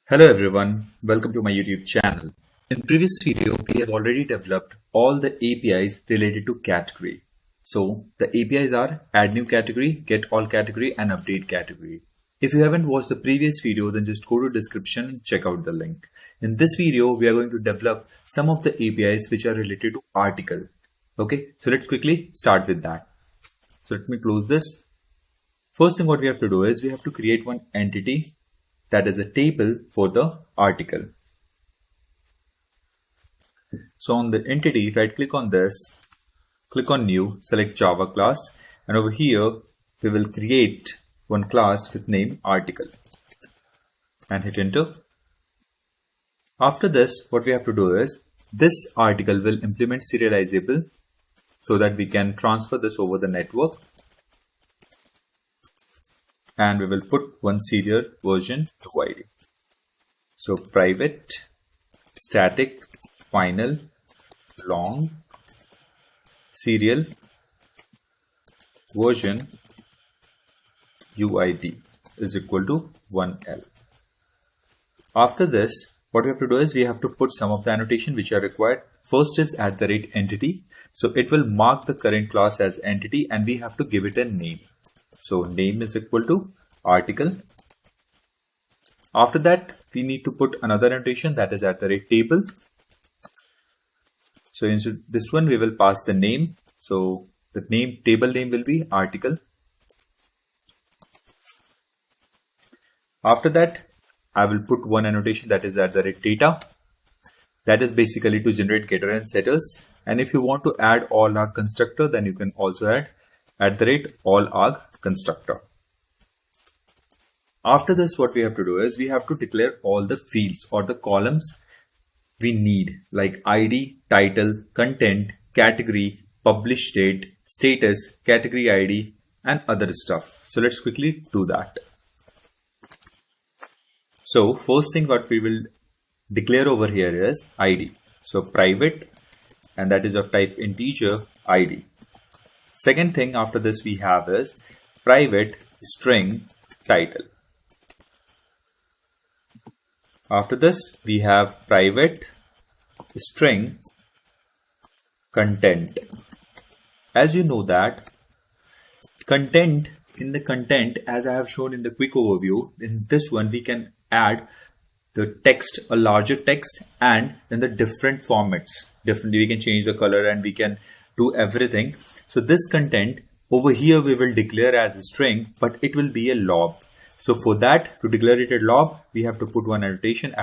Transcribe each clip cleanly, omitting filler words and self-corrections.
Hello everyone, welcome to my YouTube channel. In previous video, we have already developed all the APIs related to category. So the APIs are add new category, get all category and update category. If you haven't watched the previous video, then just go to description and check out the link. In this video, we are going to develop some of the APIs which are related to article. Okay, so let's quickly start with that. So let me close this. First thing what we have to do is we have to create one entity that is a table for the article. So on the entity, right click on this, click on new, select Java class, and over here we will create one class with name article and hit enter. After this, what we have to do is this article will implement serializable so that we can transfer this over the network. And we will put one serial version to ID. So private, static, final, long, serial, version, UID is equal to 1L. After this, what we have to do is we have to put some of the annotation which are required. First is @entity. So it will mark the current class as entity and we have to give it a name. So name is equal to article. After that, we need to put another annotation that is @table. So instead this one we will pass the name. So the name table name will be article. After that, I will put one annotation that is @data. That is basically to generate getter and setters. And if you want to add all arg constructor, then you can also add @all arg constructor. After this, what we have to do is we have to declare all the fields or the columns we need, like ID, title, content, category, publish date, status, category ID, and other stuff. So let's quickly do that. So first thing what we will declare over here is ID. So private, and that is of type integer ID. Second thing after this we have is private string title. After this we have private string content. As you know that content, in the content, as I have shown in the quick overview, in this one we can add the text, a larger text, and in the different formats. Differently we can change the color and we can do everything. So this content over here we will declare as a string, but it will be a lob. So for that, to declare it a lob, we have to put one annotation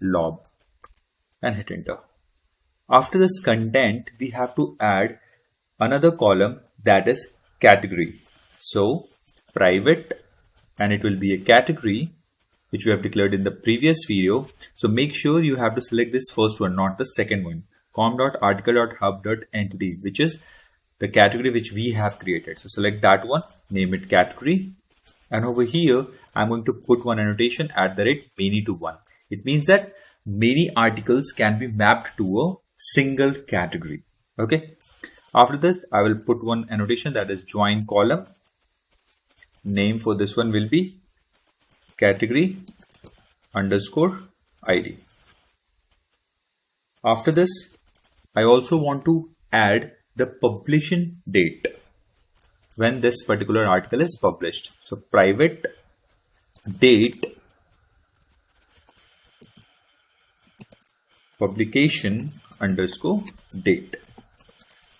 @lob and hit enter. After this content, we have to add another column that is category. So private, and it will be a category which we have declared in the previous video. So make sure you have to select this first one, not the second one. com.article.hub.entity, which is the category which we have created. So select that one, name it category. And over here, I'm going to put one annotation @many to 1. It means that many articles can be mapped to a single category. Okay. After this, I will put one annotation that is join column. Name for this one will be category _ID. After this, I also want to add the publishing date when this particular article is published. So private date publication _date.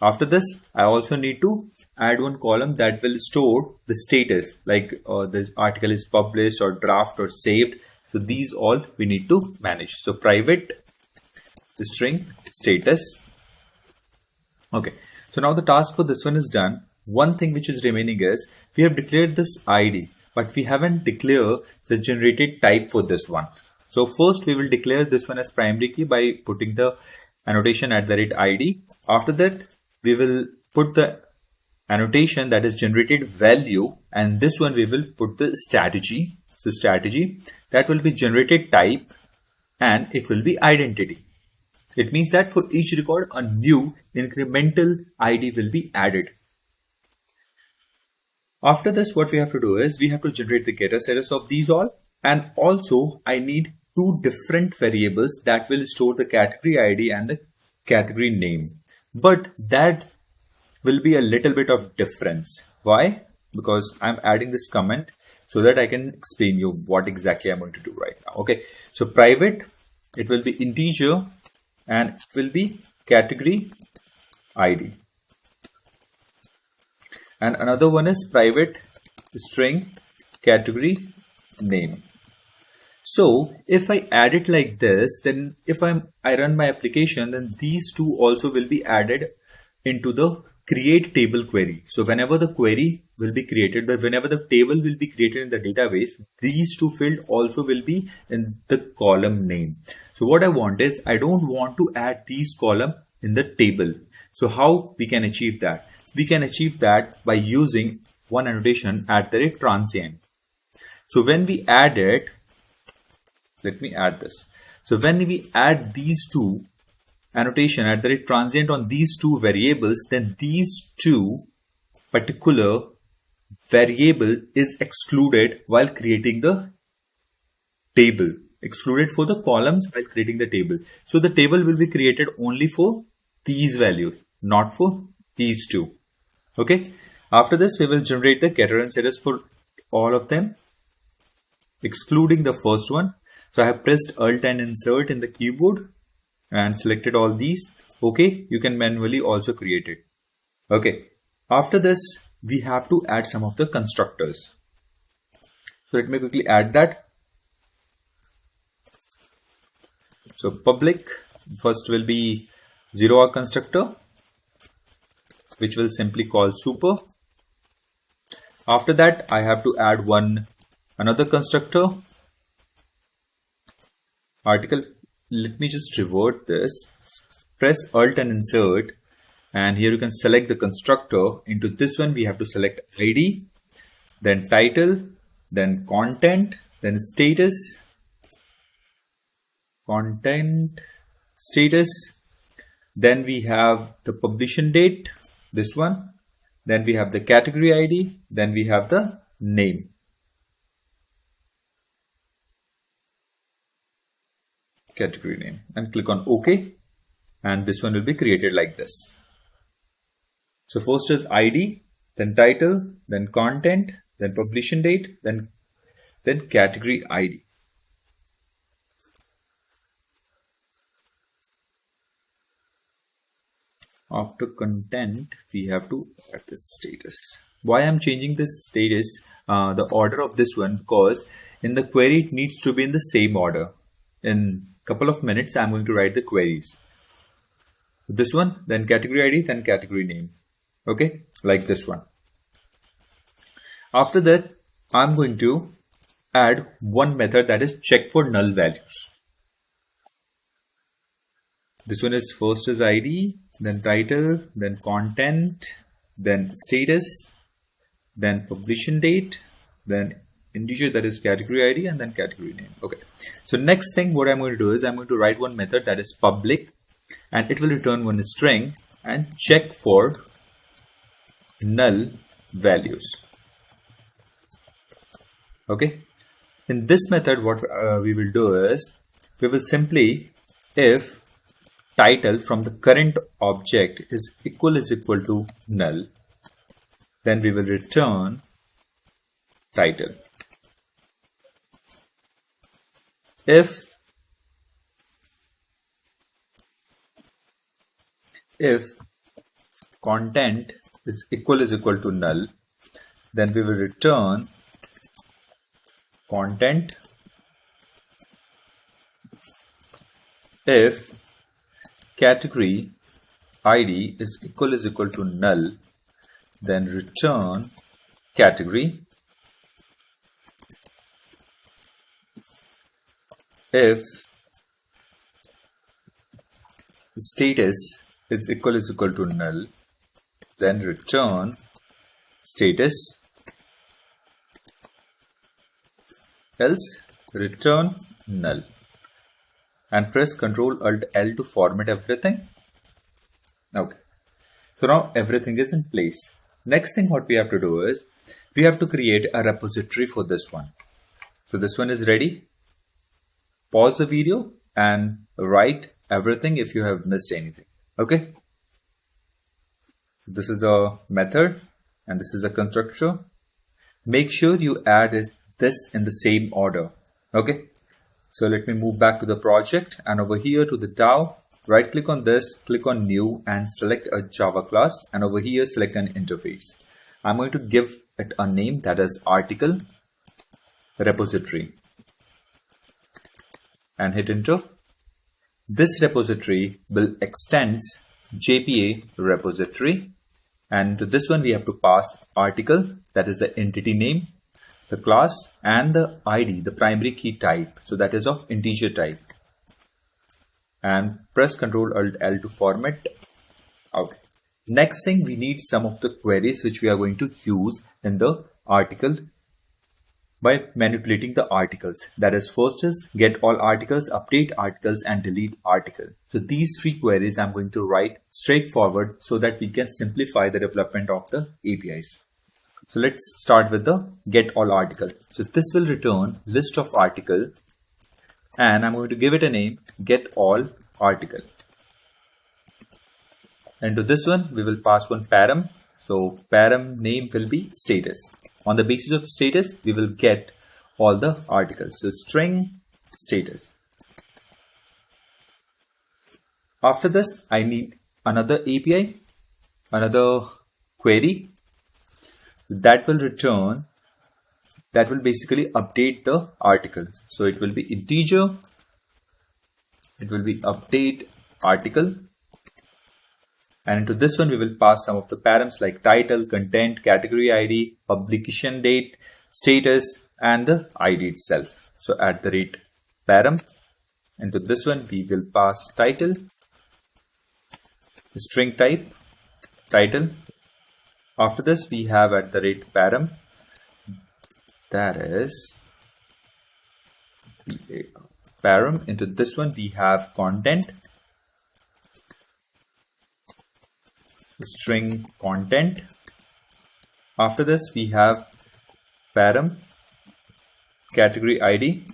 After this, I also need to add one column that will store the status, like this article is published or draft or saved. So these all we need to manage. So private string status. Okay, so now the task for this one is done. One thing which is remaining is we have declared this ID, but we haven't declared the generated type for this one. So first we will declare this one as primary key by putting the annotation @ID. After that, we will put the annotation that is generated value, and this one we will put the strategy. So strategy, that will be generated type and it will be identity. It means that for each record, a new incremental ID will be added. After this, what we have to do is we have to generate the getter status of these all, and also I need two different variables that will store the category ID and the category name. But that will be a little bit of difference. Why? Because I'm adding this comment so that I can explain you what exactly I'm going to do right now. Okay, so private, it will be integer and it will be category ID. And another one is private string category name. So if I add it like this, then if I run my application, then these two also will be added into the create table query. So whenever the query will be created, but whenever the table will be created in the database, these two fields also will be in the column name. So what I want is, I don't want to add these columns in the table. So how we can achieve that? We can achieve that by using one annotation @transient. So when we add it, let me add this. So when we add these two annotation @transient on these two variables, then these two particular variable is excluded while creating the table. Excluded for the columns while creating the table. So the table will be created only for these values, not for these two. Okay. After this, we will generate the getter and setters for all of them, excluding the first one. So I have pressed Alt and Insert in the keyboard and selected all these. Okay, you can manually also create it. Okay, after this, we have to add some of the constructors. So let me quickly add that. So public first will be 0R constructor, which will simply call super. After that, I have to add another constructor, article. Let me just revert this. Press Alt and Insert, and here you can select the constructor. Into this one, we have to select ID, then title, then content, then status, then we have the publication date, this one, then we have the category ID, then we have the name. Category name, and click on OK, and this one will be created like this. So first is ID, then title, then content, then publication date, then category ID. After content, we have to add this status. Why I'm changing this status, the order of this one, because in the query it needs to be in the same order. In couple of minutes, I'm going to write the queries. This one, then category ID, then category name. Okay, like this one. After that, I'm going to add one method, that is check for null values. This one is first is ID, then title, then content, then status, then publication date, then integer, that is category ID, and then category name. Okay. So next thing what I'm going to do is I'm going to write one method, that is public, and it will return one string and check for null values. Okay. In this method, what we will do is we will simply, if title from the current object is equal to null, then we will return title. If content is equal to null, then we will return content. If category ID is equal to null, then return category. If status is equal to null, then return status, else return null, and press Ctrl Alt L to format everything. Okay, so now everything is in place. Next thing what we have to do is we have to create a repository for this one. So this one is ready. pause the video and write everything if you have missed anything. Okay. This is the method and this is the constructor. Make sure you add this in the same order. Okay. So let me move back to the project and over here to the DAO, right click on this, click on new and select a Java class and over here select an interface. I'm going to give it a name that is article repository and hit enter. This repository will extend JPA repository and to this one we have to pass article, that is the entity name, the class and the ID, the primary key type, so that is of integer type, and press Ctrl Alt L to format. Okay. Next thing, we need some of the queries which we are going to use in the article by manipulating the articles. That is, first is get all articles, update articles and delete article. So these three queries I'm going to write straightforward so that we can simplify the development of the APIs. So let's start with the get all article. So this will return list of article and I'm going to give it a name, get all article. And to this one we will pass one param. So param name will be status. On the basis of status we will get all the articles. So string status. After this I need another API, another query that will return, that will basically update the article. So it will be integer, it will be update article, and into this one we will pass some of the params like title, content, category ID, publication date, status and the ID itself. So @param, into this one we will pass title, string type, title. After this we have @param, that is param. Into this one we have content, string content. After this we have param category ID,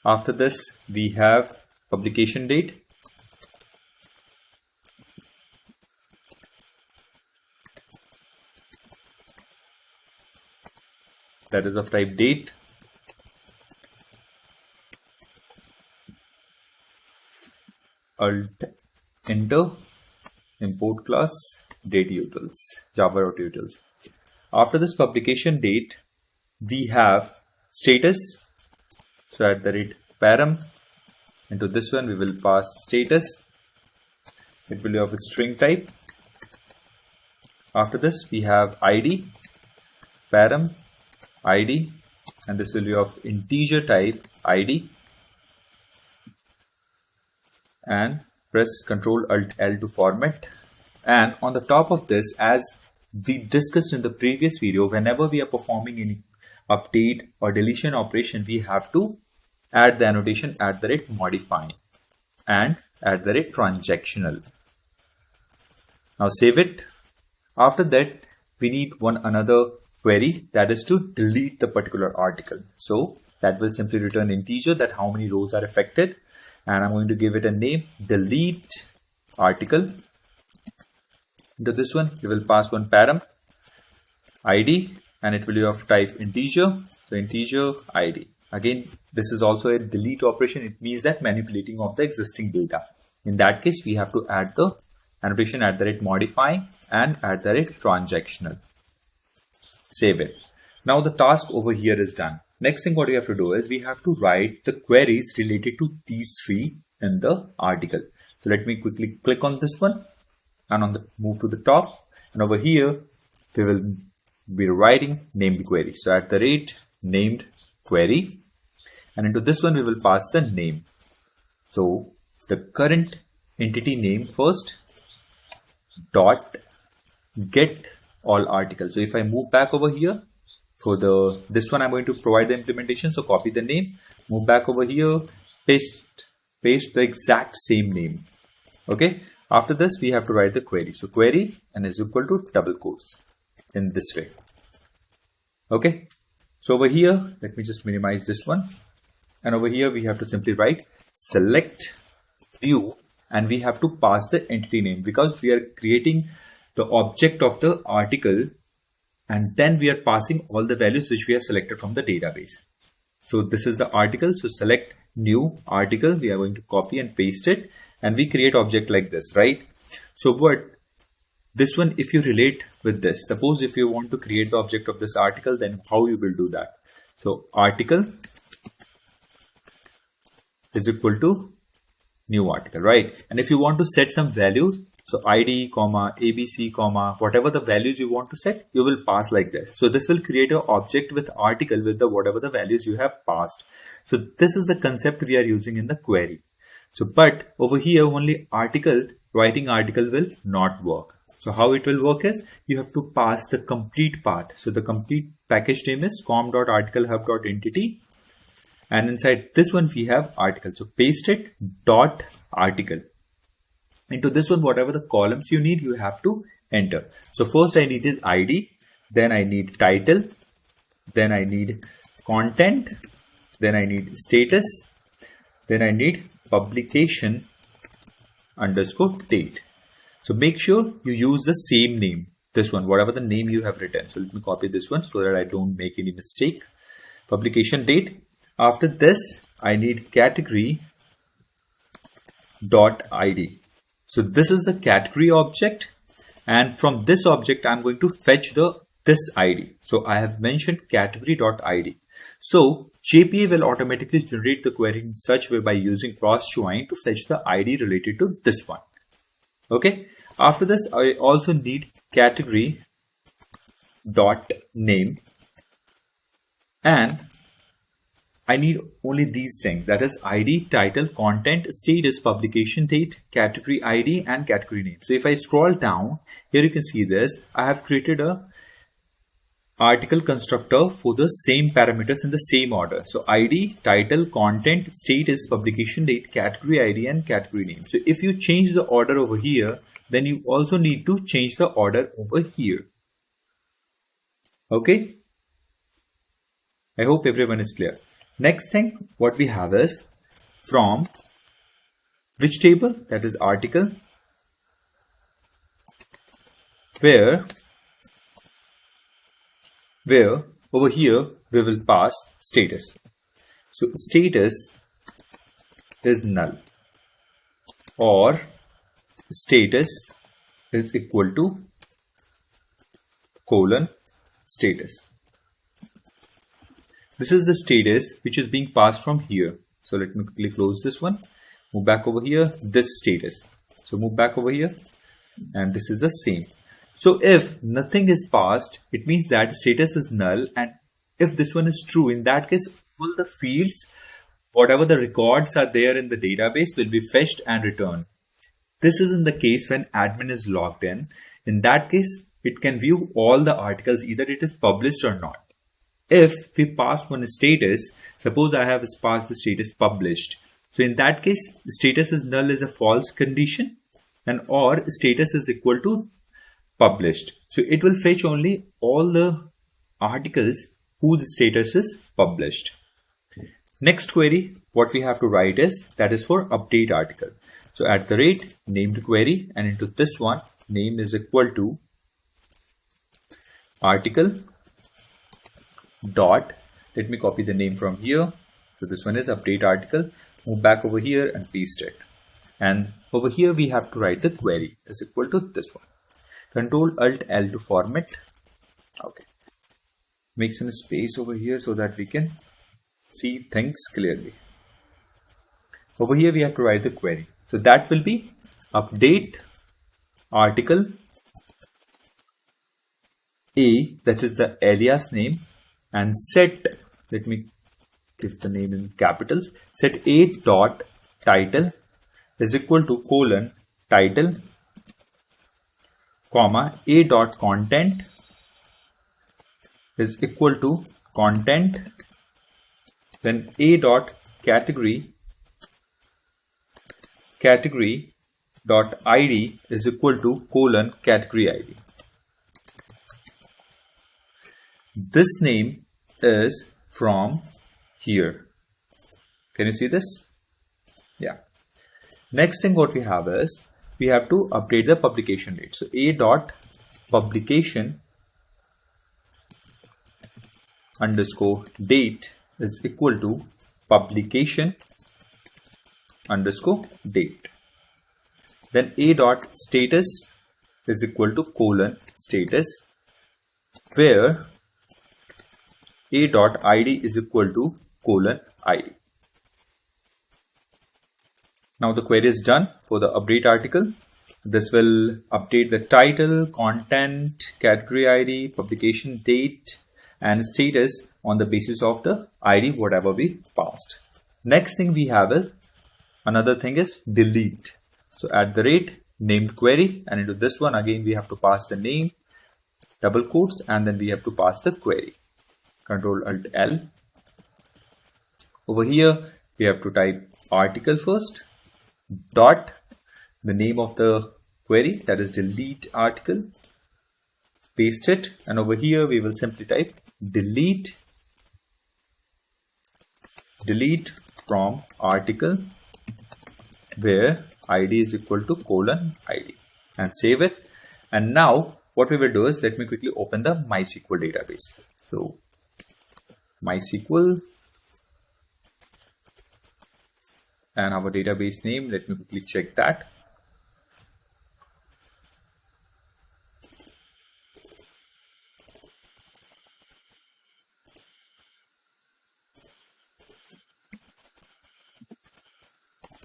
after this we have publication date, that is of type date, alt enter, import class date utils, java.utils. After this publication date we have status. So @param, into this one we will pass status, it will be of a string type. After this we have ID, param ID, and this will be of integer type ID, and press Ctrl Alt L to format. And on the top of this, as we discussed in the previous video, whenever we are performing any update or deletion operation, we have to add the annotation @modify and @transactional. Now save it. After that we need another query, that is to delete the particular article. So that will simply return integer, that how many rows are affected, and I'm going to give it a name, delete article. Into this one we will pass one param ID and it will be of type integer, so integer ID. Again, this is also a delete operation. It means that manipulating of the existing data. In that case we have to add the annotation @modify and @transactional. Save it. Now the task over here is done. Next thing what we have to do is we have to write the queries related to these three in the article. So let me quickly click on this one and move to the top, and over here we will be writing named query. So @named query, and into this one we will pass the name. So the current entity name first, dot get all articles. So if I move back over here for this one, I'm going to provide the implementation. So copy the name, move back over here, paste the exact same name. Okay. After this we have to write the query. So query and is equal to double quotes. in this way. Okay, so over here, let me just minimize this one. And over here, we have to simply write select view, and we have to pass the entity name because we are creating the object of the article, and then we are passing all the values which we have selected from the database. So this is the article. So select new article. We are going to copy and paste it, and we create object like this, right? So what this one, if you relate with this, suppose if you want to create the object of this article, then how you will do that? So article is equal to new article, right? And if you want to set some values, so ID, comma, ABC, comma, whatever the values you want to set, you will pass like this. So this will create an object with article with the whatever the values you have passed. So this is the concept we are using in the query. So, but over here only article, writing article will not work. So how it will work is you have to pass the complete path. So the complete package name is com.articlehub.entity. And inside this one we have article. So paste it dot article. Into this one, whatever the columns you need, you have to enter. So first I needed ID, then I need title, then I need content, then I need status, then I need publication underscore date. So make sure you use the same name, this one, whatever the name you have written. So let me copy this one so that I don't make any mistake. Publication date. After this, I need category dot ID. So this is the category object, and from this object I'm going to fetch this ID. So I have mentioned category.id. So JPA will automatically generate the query in such way by using cross join to fetch the ID related to this one. Okay. After this, I also need category dot name, and I need only these things, that is ID, title, content, status, publication date, category ID, and category name. So if I scroll down, here you can see this. I have created a article constructor for the same parameters in the same order. So ID, title, content, status, publication date, category ID, and category name. So if you change the order over here, then you also need to change the order over here. Okay. I hope everyone is clear. Next thing, what we have is from which table, that is article, where over here we will pass status. So status is null, or status is equal to colon status. This is the status which is being passed from here. So let me quickly close this one. Move back over here, this status. So move back over here, and this is the same. So if nothing is passed, it means that status is null. And if this one is true, in that case, all the fields, whatever the records are there in the database, will be fetched and returned. This is in the case when admin is logged in. In that case, it can view all the articles, either it is published or not. If we pass one status, suppose I have passed the status published. So in that case, status is null is a false condition, and or status is equal to published. So it will fetch only all the articles whose status is published. Next query, what we have to write is, that is for update article. So at the rate named query, and into this one, name is equal to article dot, let me copy the name from here. So this one is update article. Move back over here and paste it. And over here we have to write the query is equal to this one. Control Alt L to format. Okay. Make some space over here so that we can see things clearly. Over here we have to write the query. So that will be update article A, that is the alias name, and set, let me give the name in capitals, set A dot title is equal to colon title, comma, A dot content is equal to content, then A dot category dot ID is equal to colon category ID. this name is from here. Can you see this? Yeah. Next thing what we have is we have to update the publication date. So a dot publication underscore date is equal to publication underscore date. Then a dot status is equal to colon status, where a dot id is equal to colon id. Now the query is done for the update article. This will update the title, content, category ID, publication date, and status on the basis of the ID whatever we passed. Next thing we have is another thing is delete. So at the rate named query, and into this one again we have to pass the name, double quotes, and then we have to pass the query. Control Alt L. Over here we have to type article first, dot the name of the query, that is delete article, paste it, and over here we will simply type delete from article where id is equal to colon id, and save it. And now what we will do is, let me quickly open the MySQL database. So MySQL and our database name, let me quickly check that.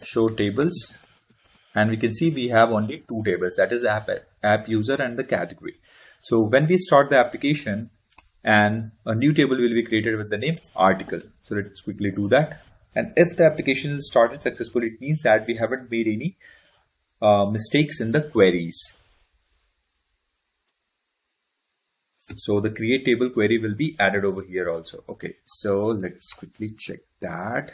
Show tables, and we can see we have only two tables, that is app user and the category. So when we start the application, and a new table will be created with the name article. So let's quickly do that. And if the application is started successfully, it means that we haven't made any mistakes in the queries. So the create table query will be added over here also. Okay, so let's quickly check that.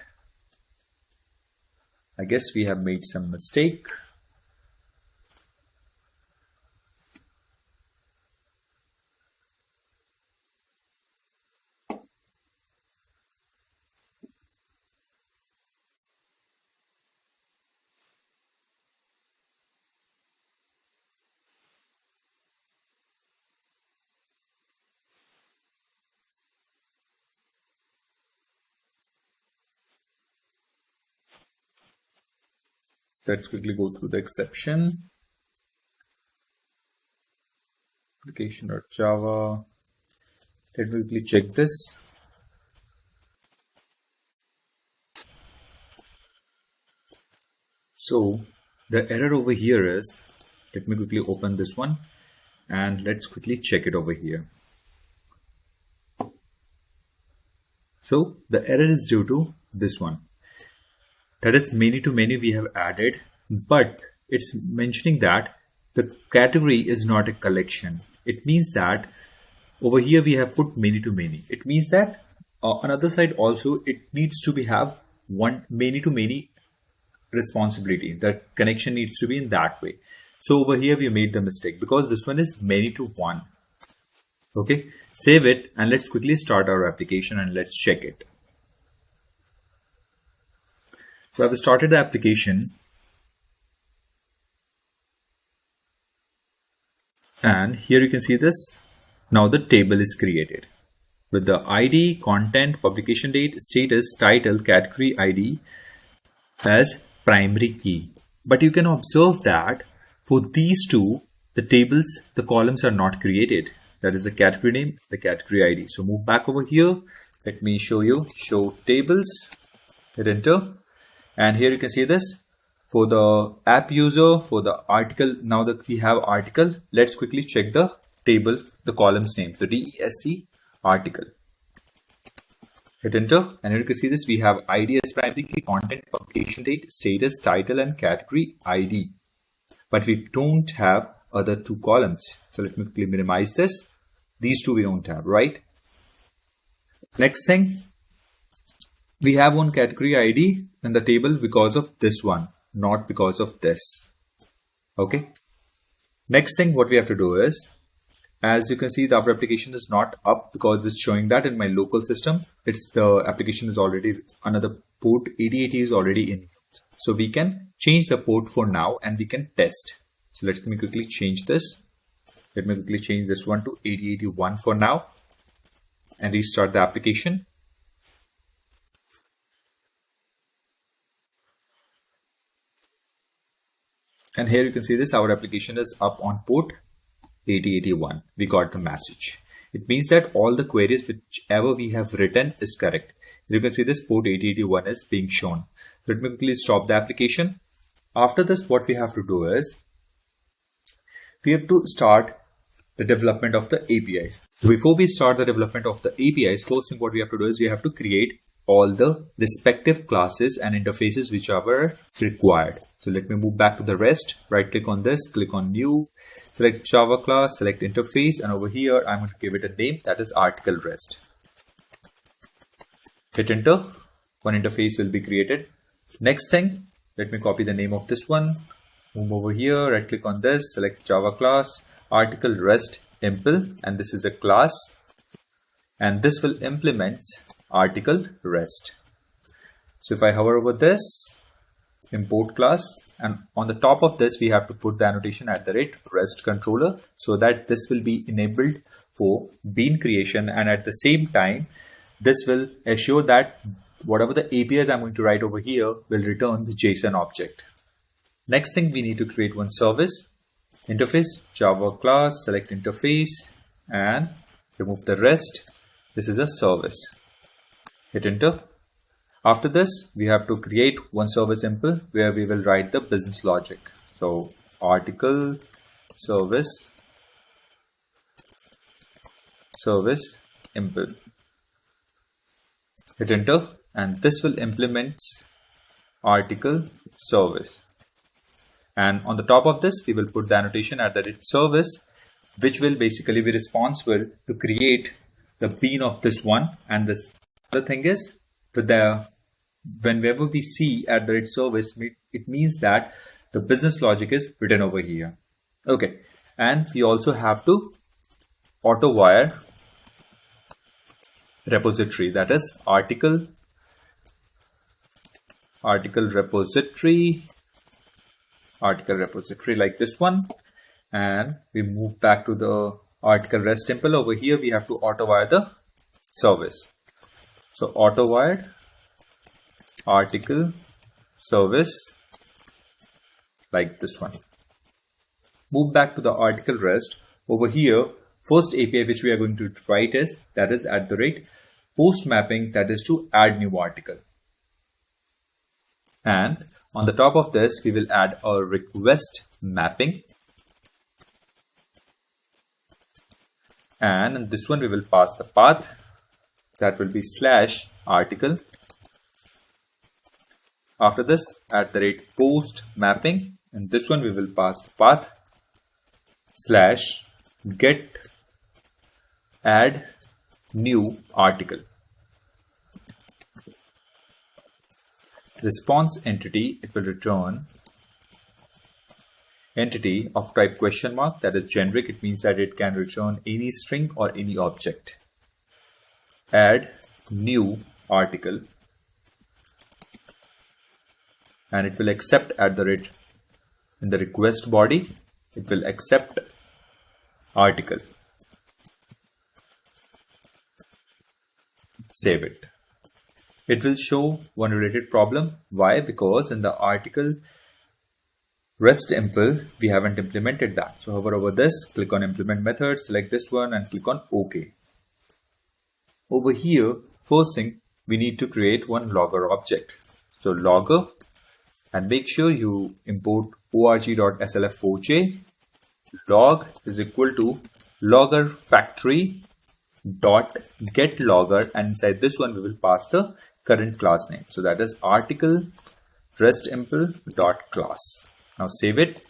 I guess we have made some mistake. Let's quickly go through the exception. Application.java. Let me quickly check this. So the error over here is, let me quickly open this one and let's quickly check it over here. So the error is due to this one. That is many to many we have added, but it's mentioning that the category is not a collection. It means that over here we have put many to many. It means that on other side also it needs to be have one many to many responsibility. The connection needs to be in that way. So over here we made the mistake because this one is many to one. Okay, save it and let's quickly start our application and let's check it. So I've started the application and here you can see this. Now the table is created with the ID, content, publication date, status, title, category ID as primary key. But you can observe that for these two, the tables, the columns are not created. That is the category name, the category ID. So move back over here. Let me show you, show tables, hit enter. And here you can see this for the app user, for the article. Now that we have article, let's quickly check the table, the columns name, the DESC article. Hit enter. And here you can see this, we have ID as primary key, content, publication date, status, title, and category ID. But we don't have other two columns. So let me quickly minimize this. These two we don't have, right? Next thing, we have one category ID in the table because of this one, not because of this. Okay. Next thing what we have to do is As you can see, our application is not up because it's showing that in my local system, the application is already another port 8080 is already in. So we can change the port for now and we can test. So let me quickly change this. Let me quickly change this one to 8081 for now and restart the application. And here you can see this, our application is up on port 8081. We got the message. It means that all the queries whichever we have written is correct. You can see this port 8081 is being shown. Let me quickly stop the application. After this, what we have to do is we have to start the development of the APIs. So before we start the development of the APIs, first thing what we have to do is we have to create all the respective classes and interfaces which are required. So let me move back to the REST, right click on this, click on new, select Java class, select interface, and over here I'm going to give it a name, that is article REST. Hit enter, one interface will be created. Next thing, let me copy the name of this one, move over here, right click on this, select Java class, article REST impl, and this is a class, and this will implement article REST. So if I hover over this, import class, and on the top of this we have to put the annotation @REST controller, so that this will be enabled for bean creation, and at the same time this will assure that whatever the APIs I'm going to write over here will return the JSON object. Next thing, we need to create one service. Interface, Java class, select interface and remove the REST. This is a service. Hit enter. After this, we have to create one service impl where we will write the business logic. So article service impl. Hit enter, and this will implement article service. And on the top of this, we will put the annotation @service, which will basically be responsible to create the bean of this one. And this other thing is, whenever we see @service, it means that the business logic is written over here. Okay, and we also have to auto wire repository, that is article repository like this one, and we move back to the article REST impl. Over here we have to auto wire the service. So auto wire article service like this one. Move back to the article REST. Over here, first API which we are going to write is @post mapping, that is to add new article. And on the top of this, we will add a request mapping. And in this one, we will pass the path, that will be /article. After this, @post mapping. And this one, we will pass the path /get add new article. Response entity, it will return entity of type question mark, that is generic. It means that it can return any string or any object. Add new article, and it will accept in the request body, it will accept article. Save it. It will show one related problem. Why? Because in the article REST impl, we haven't implemented that. So hover over this, click on implement method, select this one and click on OK. Over here, first thing, we need to create one logger object. So logger, and make sure you import org.slf4j. Log is equal to logger factory dot get logger, and inside this one we will pass the current class name. So that is article REST impl dot class. Now save it.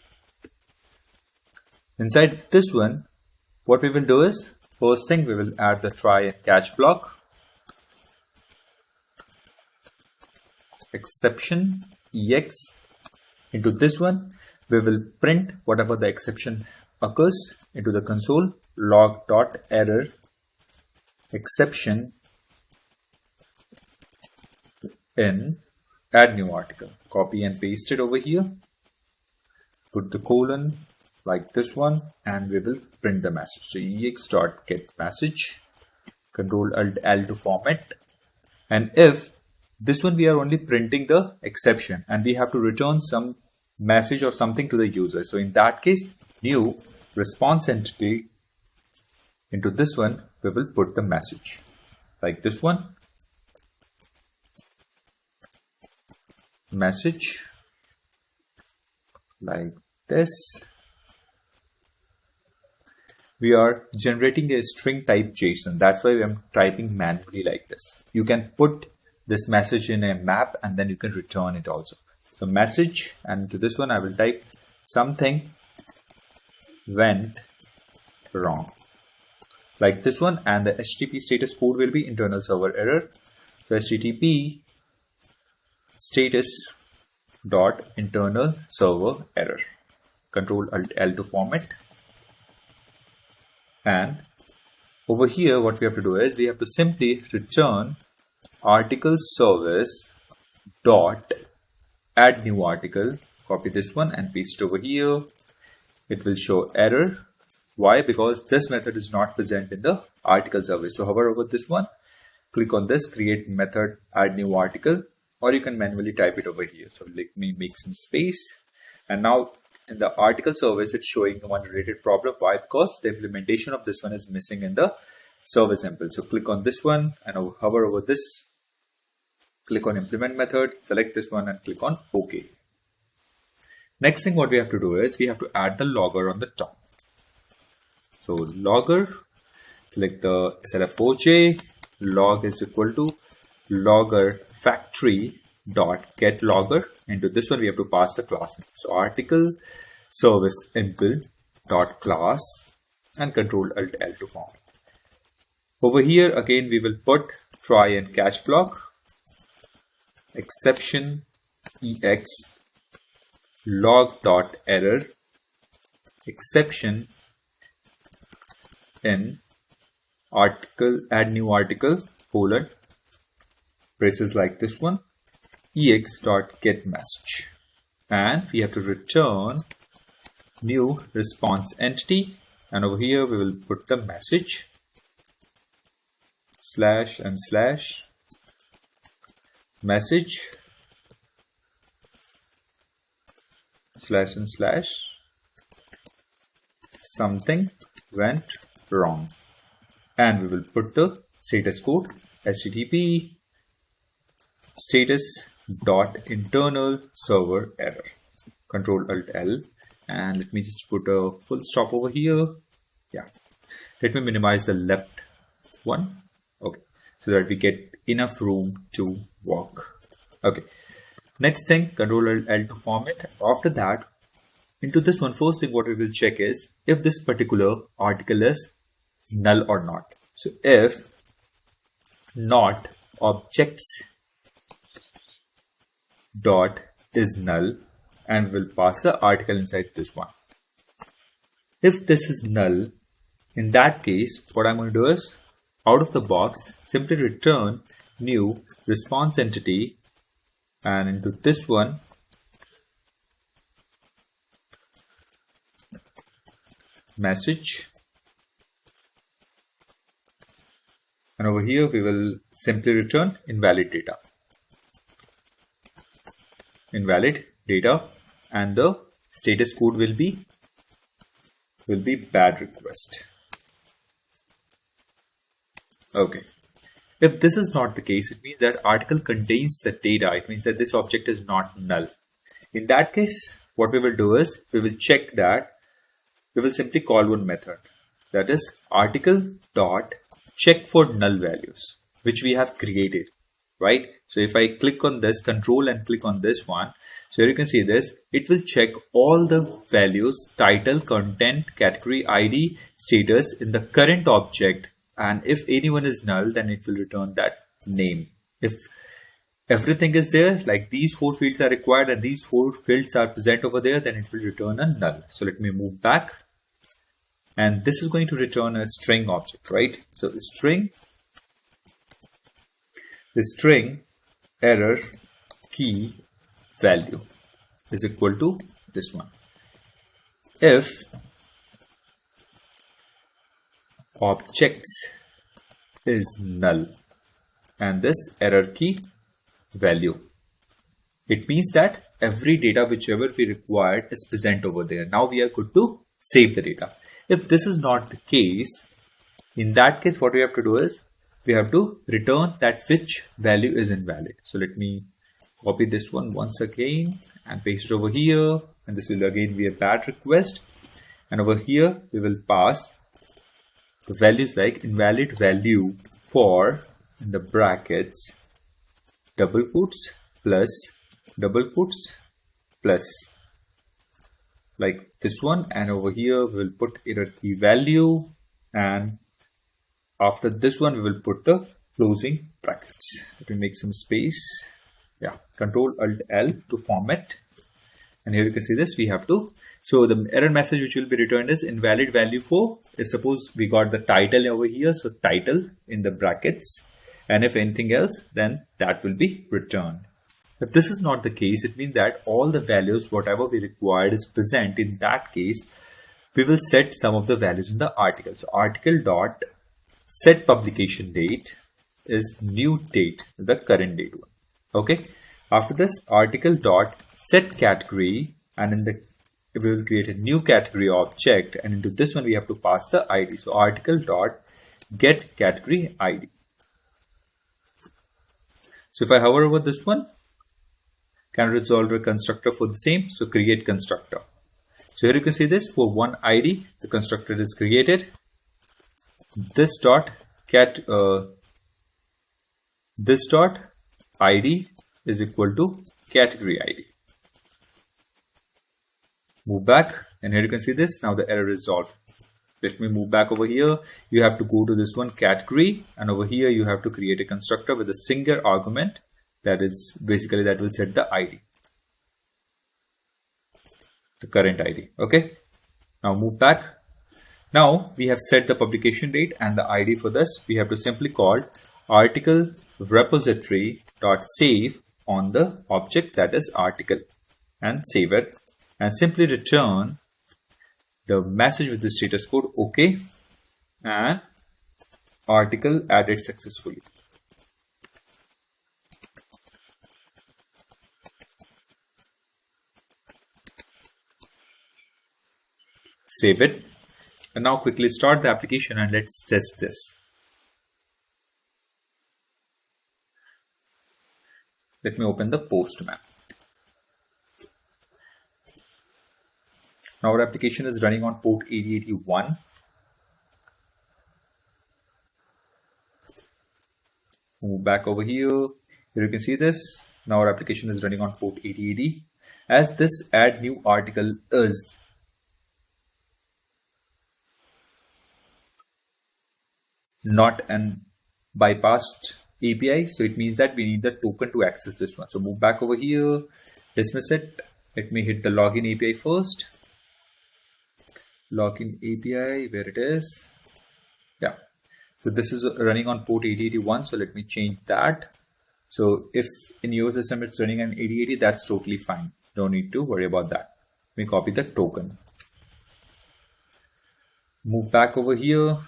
Inside this one, what we will do is, first thing, we will add the try and catch block. Exception ex. Into this one, we will print whatever the exception occurs into the console log.error exception in add new article. Copy and paste it over here. Put the colon like this one, and we will print the message. So ex.getMessage, Control Alt L to format. And if this one, we are only printing the exception and we have to return some message or something to the user. So in that case, new response entity, into this one, we will put the message like this one. Message like this. We are generating a string type JSON. That's why I'm typing manually like this. You can put this message in a map and then you can return it also. So message, and to this one I will type something went wrong like this one, and the HTTP status code will be internal server error. So HTTP status dot internal server error. Control Alt L to format. And over here what we have to do is we have to simply return article service dot add new article. Copy this one and paste over here. It will show error. Why? Because this method is not present in the article service. So hover over this one, click on this, create method add new article, or you can manually type it over here. So let me make some space. And now in the article service, it's showing one related problem. Why? Because the implementation of this one is missing in the service sample. So click on this one and hover over this. Click on implement method, select this one and click on OK. Next thing what we have to do is we have to add the logger on the top. So logger, select the SLF4J, log is equal to logger factory dot get logger. Into this one we have to pass the class name. So article service inbuilt dot class and Control Alt L to format. Over here again we will put try and catch block, exception ex log dot error exception in article add new article colon braces like this one ex dot get message, and we have to return new response entity, and over here we will put the message slash and slash message slash and slash something went wrong, and we will put the status code HTTP status dot internal server error. Control Alt L, and let me just put a full stop over here. Yeah, let me minimize the left one. Okay, so that we get enough room to work. Okay, next thing, Control Alt L to format. After that, into this one, first thing what we will check is if this particular article is null or not. So if not objects dot is null, and we'll pass the article inside this one. If this is null, in that case what I'm going to do is out of the box simply return new response entity, and into this one message, and over here we will simply return invalid data, and the status code will be bad request. Okay, if this is not the case, it means that article contains the data. It means that this object is not null. In that case, what we will do is we will check that. We will simply call one method, that is article dot check for null values, which we have created, right? So if I click on this control and click on this one, so here you can see this, it will check all the values, title, content, category, ID, status in the current object, and if anyone is null, then it will return that name. If everything is there, like these 4 fields are required and these 4 fields are present over there, then it will return a null. So let me move back. and this is going to return a string object, right? So the string error key value is equal to this one. If objects is null and this error key value, it means that every data whichever we required is present over there. Now we are good to save the data. If this is not the case, in that case what we have to do is we have to return that which value is invalid. So let me copy this one once again and paste it over here, and this will again be a bad request, and over here we will pass the values like invalid value for, in the brackets, double quotes plus double quotes plus, like this one, and over here we will put error key value, and after this one we will put the closing brackets. Let me make some space. Yeah, Control Alt L to format, and here you can see this we have to. So the error message which will be returned is invalid value for, if suppose we got the title over here, so title in the brackets, and if anything else then that will be returned. If this is not the case, it means that all the values whatever we required is present. In that case we will set some of the values in the article. So article dot set publication date is new date, the current date one. Okay, after this article dot set category, and in the we will create a new category object, and into this one we have to pass the ID. So article dot get category ID. So if I hover over this one, can resolve a constructor for the same. So create constructor. So here you can see this for one ID, the constructor is created. This dot ID is equal to category ID. Move back, and here you can see this. Now the error is solved. Let me move back over here. You have to go to this one category, and over here you have to create a constructor with a single argument. That is basically that will set the ID, the current ID. Okay. Now move back. Now we have set the publication date and the ID for this. We have to simply call article repository dot save on the object that is article, and save it, and simply return the message with the status code OK and article added successfully. Save it, and now quickly start the application and let's test this. Let me open the Postman. Now our application is running on port 8081. Move back over here. Here you can see this. Now our application is running on port 8080. As this add new article is not an bypassed API, so it means that we need the token to access this one. So move back over here, dismiss it. Let me hit the login API first. Login API, where it is. Yeah, so this is running on port 8081, so let me change that. So if in your system it's running on 8080, that's totally fine. Don't need to worry about that. Let me copy the token. Move back over here.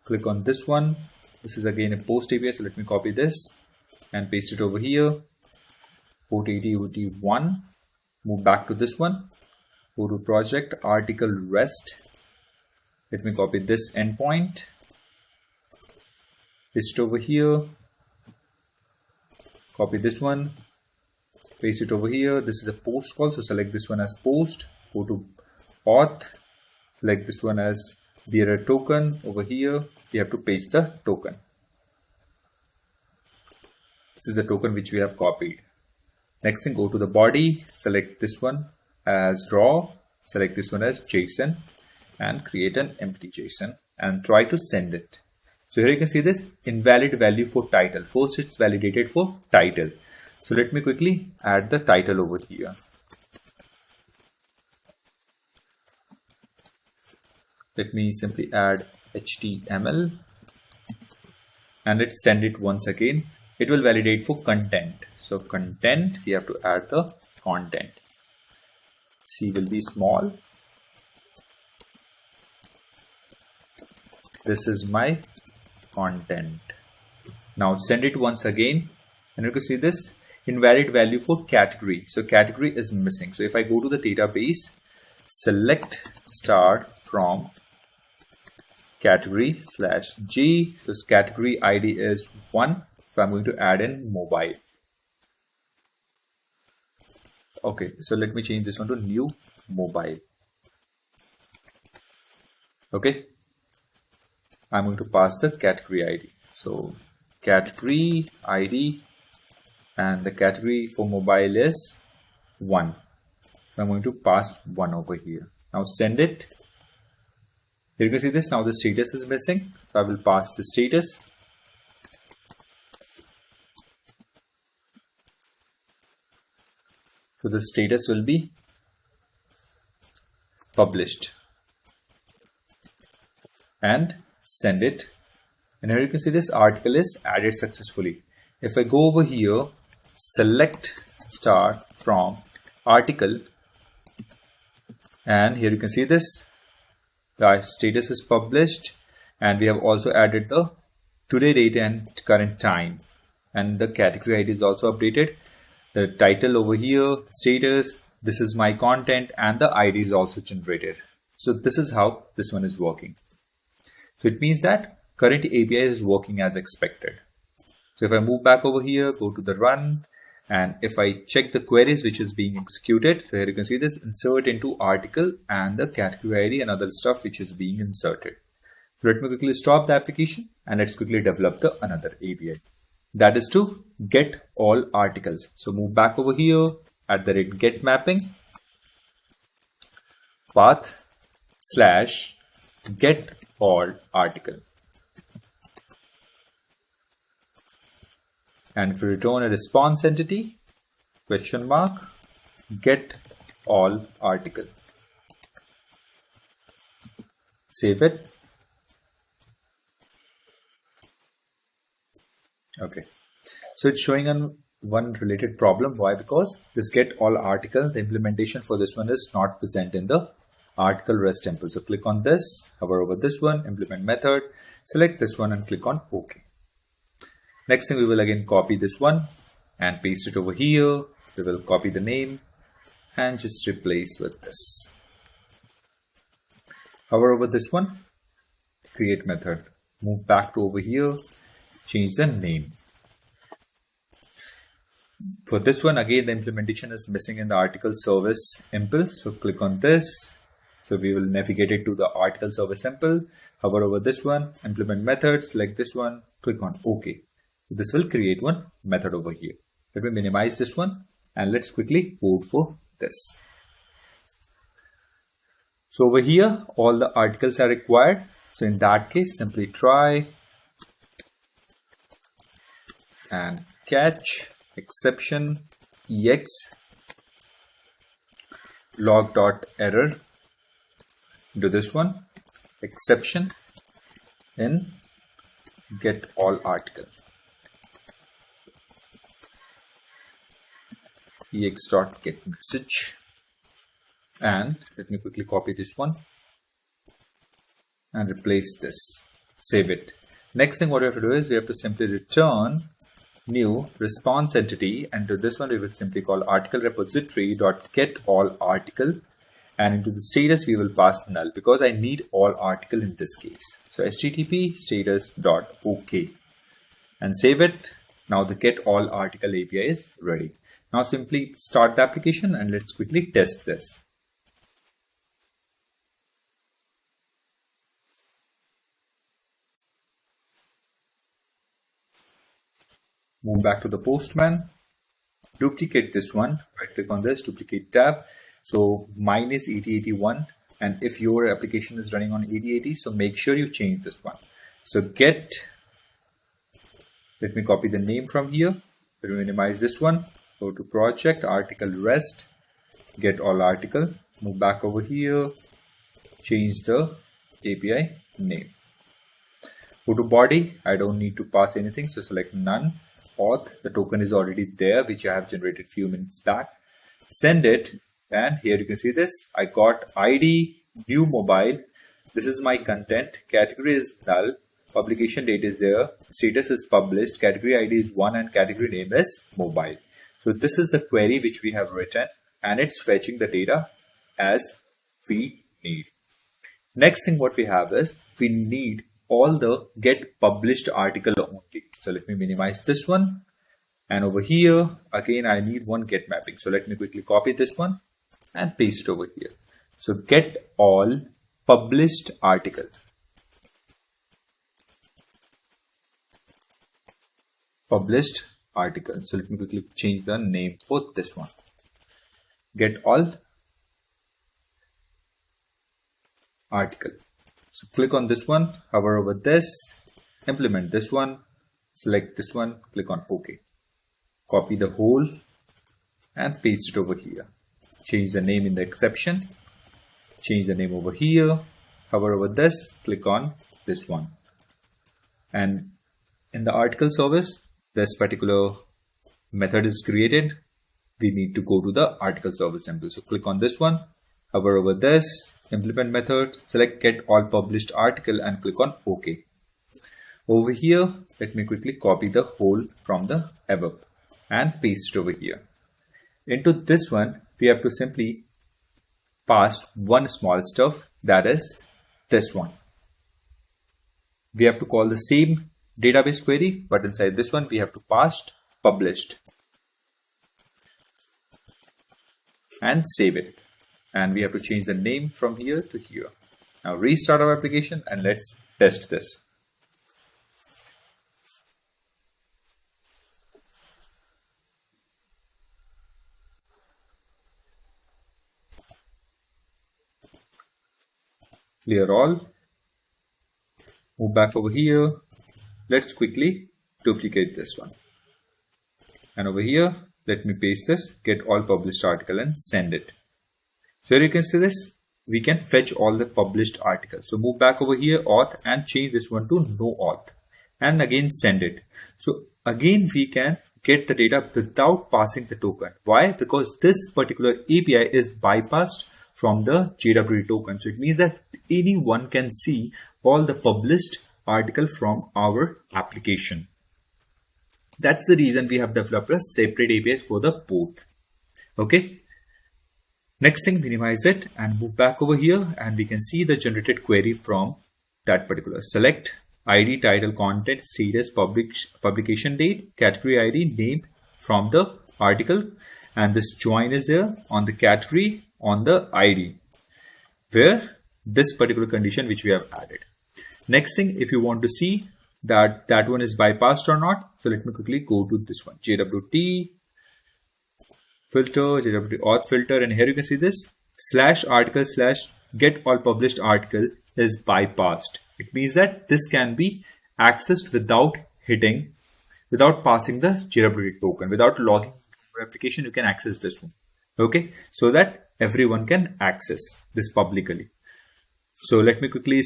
Click on this one. This is again a post API, so let me copy this and paste it over here. Port 8081. Move back to this one. Go to project article rest. Let me copy this endpoint. Paste it over here. Copy this one. Paste it over here. This is a post call, so select this one as post. Go to auth. Select this one as bearer token. Over here we have to paste the token. This is the token which we have copied. Next thing, go to the body, select this one as raw, select this one as JSON, and create an empty JSON and try to send it. So here you can see this invalid value for title. First it's validated for title. So let me quickly add the title over here. Let me simply add HTML and let's send it once again. It will validate for content. So content, we have to add the content. C will be small. This is my content. Now send it once again, and you can see this invalid value for category. So category is missing. So if I go to the database, select start from category /G. This category ID is 1. So I'm going to add in mobile. Okay, so let me change this one to new mobile. Okay, I'm going to pass the category ID. So category ID, and the category for mobile is 1. So I'm going to pass 1 over here. Now send it. Here you can see this. Now the status is missing. So I will pass the status. So the status will be published, and send it. And here you can see this article is added successfully. If I go over here, select start from article, and here you can see this, the status is published, and we have also added the today date and current time, and the category ID is also updated. The title over here, status, this is my content, and the ID is also generated. So this is how this one is working. So it means that current API is working as expected. So if I move back over here, go to the run, and if I check the queries which is being executed, so here you can see this insert into article and the category ID and other stuff which is being inserted. So let me quickly stop the application and let's quickly develop the another API. That is to get all articles. So move back over here at the rate get mapping path / get all article. And if you return a response entity, question mark, get all article. Save it. Okay. So it's showing on one related problem. Why? Because this get all article, the implementation for this one is not present in the article REST template. So click on this, hover over this one, implement method, select this one and click on OK. Next thing, we will again copy this one and paste it over here. We will copy the name and just replace with this. Hover over this one, create method, move back to over here, change the name. For this one, again, the implementation is missing in the article service impl. So click on this. So we will navigate it to the article service impl. Hover over this one, implement method, select this one, click on OK. This will create one method over here. Let me minimize this one and let's quickly code for this. So over here, all the articles are required. So in that case, simply try and catch exception ex log.error into this one, exception in get all article. ex.getMessage, and let me quickly copy this one and replace this. Save it. Next thing what we have to do is we have to simply return new response entity, and to this one we will simply call article repository dot get all article, and into the status we will pass null because I need all article in this case. So http status dot OK and save it. Now the get all article API is ready. Now simply start the application and let's quickly test this. Move back to the Postman, duplicate this one, right click on this, duplicate tab. So mine is 8081, and if your application is running on 8080, so make sure you change this one. So get, let me copy the name from here, let me minimize this one, go to project, article rest, get all article, move back over here, change the API name. Go to body. I don't need to pass anything, so select none. Auth, the token is already there, which I have generated few minutes back. Send it, and here you can see this. I got ID, new mobile. This is my content. Category is null. Publication date is there. Status is published. Category ID is 1 and category name is mobile. So this is the query which we have written, and it's fetching the data as we need. Next thing what we have is we need all the get published article only. So let me minimize this one. And over here, again, I need one get mapping. So let me quickly copy this one and paste it over here. So get all published article. Published article. So let me quickly change the name for this one. Get all article. So click on this one, hover over this, implement this one, select this one, click on OK. Copy the whole and paste it over here. Change the name in the exception. Change the name over here. Hover over this, click on this one. And in the article service, this particular method is created. We need to go to the article service sample. So click on this one, hover over this, implement method, select get all published article and click on OK. Over here, let me quickly copy the whole from the above and paste it over here. Into this one, we have to simply pass one small stuff, that is this one. We have to call the same database query, but inside this one we have to pass published and save it. And we have to change the name from here to here. Now restart our application and let's test this. Clear all. Move back over here. Let's quickly duplicate this one. And over here, let me paste this, get all published article and send it. So here you can see this, we can fetch all the published articles. So move back over here, auth, and change this one to no auth. And again, send it. So again, we can get the data without passing the token. Why? Because this particular API is bypassed from the JWT token. So it means that anyone can see all the published article from our application. That's the reason we have developed a separate APIs for the both. Okay. Next thing, minimize it and move back over here, and we can see the generated query from that particular. Select ID, title, content, status, publication date, category ID, name from the article, and this join is there on the category on the ID where this particular condition which we have added. Next thing, if you want to see that that one is bypassed or not, so let me quickly go to this one, JWT filter, JWT auth filter, and here you can see this /article/ get all published article is bypassed. It means that this can be accessed without passing the JWT token, without logging your application. You can access this one. Okay, so that everyone can access this publicly. So let me quickly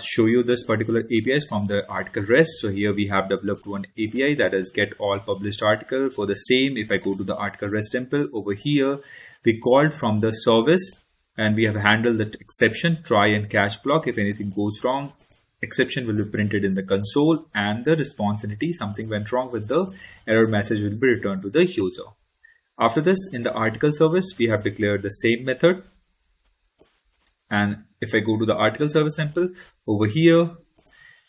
show you this particular APIs from the article rest. So here we have developed one API that is get all published article. For the same, if I go to the article rest temple over here, we called from the service and we have handled the exception, try and catch block. If anything goes wrong, exception will be printed in the console, and the response entity, something went wrong with the error message, will be returned to the user. After this, in the article service, we have declared the same method. And if I go to the article service sample over here,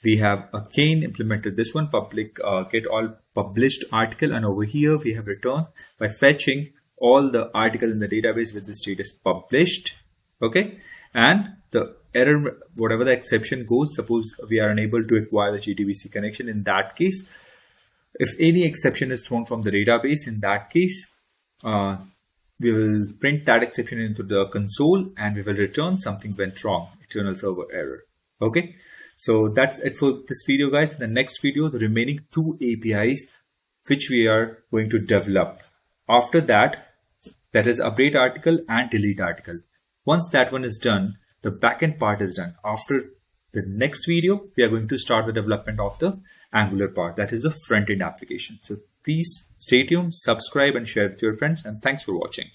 we have again implemented this one, public get all published article, and over here we have returned by fetching all the article in the database with the status published. Okay, and the error, whatever the exception goes, suppose we are unable to acquire the JDBC connection. In that case, if any exception is thrown from the database, in that case, we will print that exception into the console and we will return something went wrong, external server error. Okay, so that's it for this video, guys. In the next video, the remaining two APIs which we are going to develop. After that, that is update article and delete article. Once that one is done, the backend part is done. After the next video, we are going to start the development of the Angular part, that is the front-end application. So please stay tuned, subscribe and share with your friends, and thanks for watching.